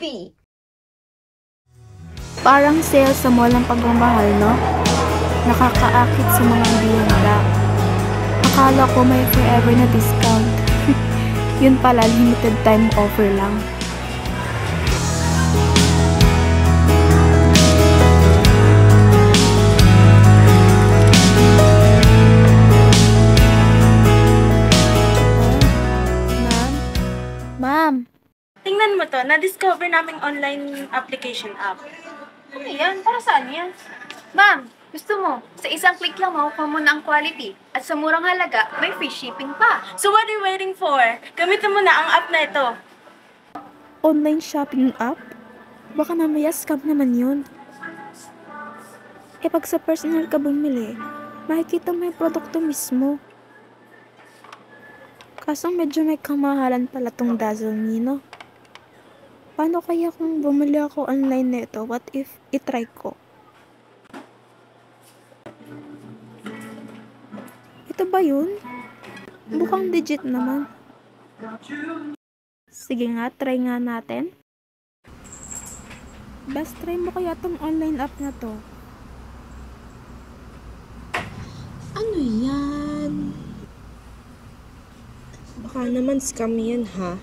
Shopee! Parang sale sa mall ng pagmamahal, no? Nakakaakit sa mga hindi handa. Akala ko may forever na discount. Yun pala, limited time offer lang. Ma'am! Tingnan mo to, na-discover naming online application app. Ano yan? Para saan yan? Ma'am, gusto mo, sa isang click lang makukuha mo na ang quality at sa murang halaga, may free shipping pa. So what are you waiting for? Gamitin mo na ang app na ito. Online shopping app? Baka mamaya scam naman yun. Eh pag sa personal ka bumili, makikita mo yung produkto mismo. Kaso medyo may kamahalan pala tong Dazzle Me, no? Paano kaya kung bumili ako online nito? What if itry ko? Ito ba yun? Mukhang legit naman. Sige nga, try nga natin. Best try mo kaya tong online app na to. Ano yan? Baka naman scam yan, ha?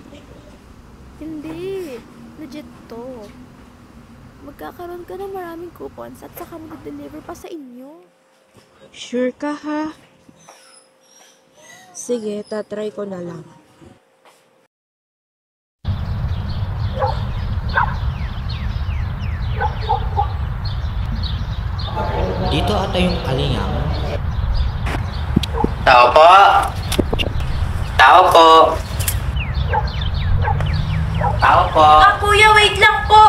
Hindi. Legit to. Magkakaroon ka ng maraming coupons at saka mag-deliver pa sa inyo. Sure ka, ha? Sige, tatry ko na lang. Dito ata yung kalingang. Tao po! Tao po! Tao po! Kuya, wait lang po!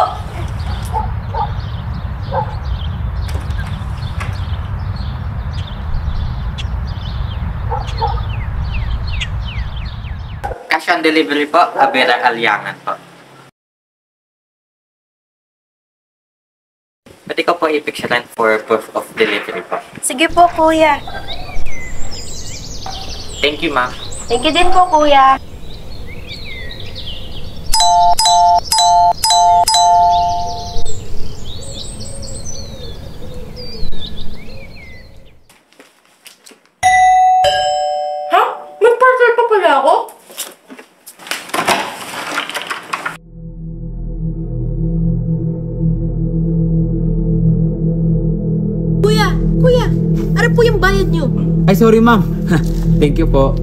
Cash on delivery po, Abera Alyangan po. Pwede ko po i-picturean for proof of delivery po. Sige po, kuya. Thank you, ma'am. Thank you din po, kuya. Ha? Mag-parcel pa pala ako? Kuya! Ano po yung bayad nyo? Ay, sorry ma'am. Thank you po.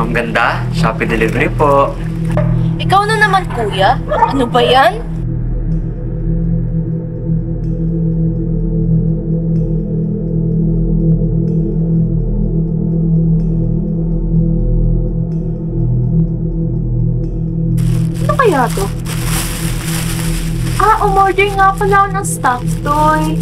Ang ganda, Shopee delivery po. Ikaw na naman, kuya. Ano ba yan? Ano kaya to? Umorder nga pala ako ng stuffed toy.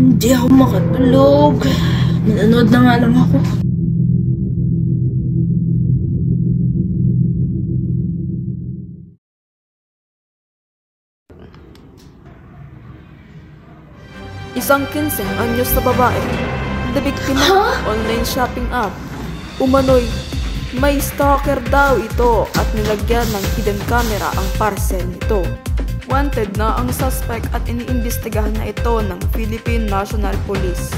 Hindi ako makatulog. Nanonood na nga lang ako. Isang 15 anyos na babae, na biktima ng online shopping app. Umano'y may stalker daw ito at nilagyan ng hidden camera ang parcel nito. Wanted na ang suspect at iniimbestigahan na ito ng Philippine National Police.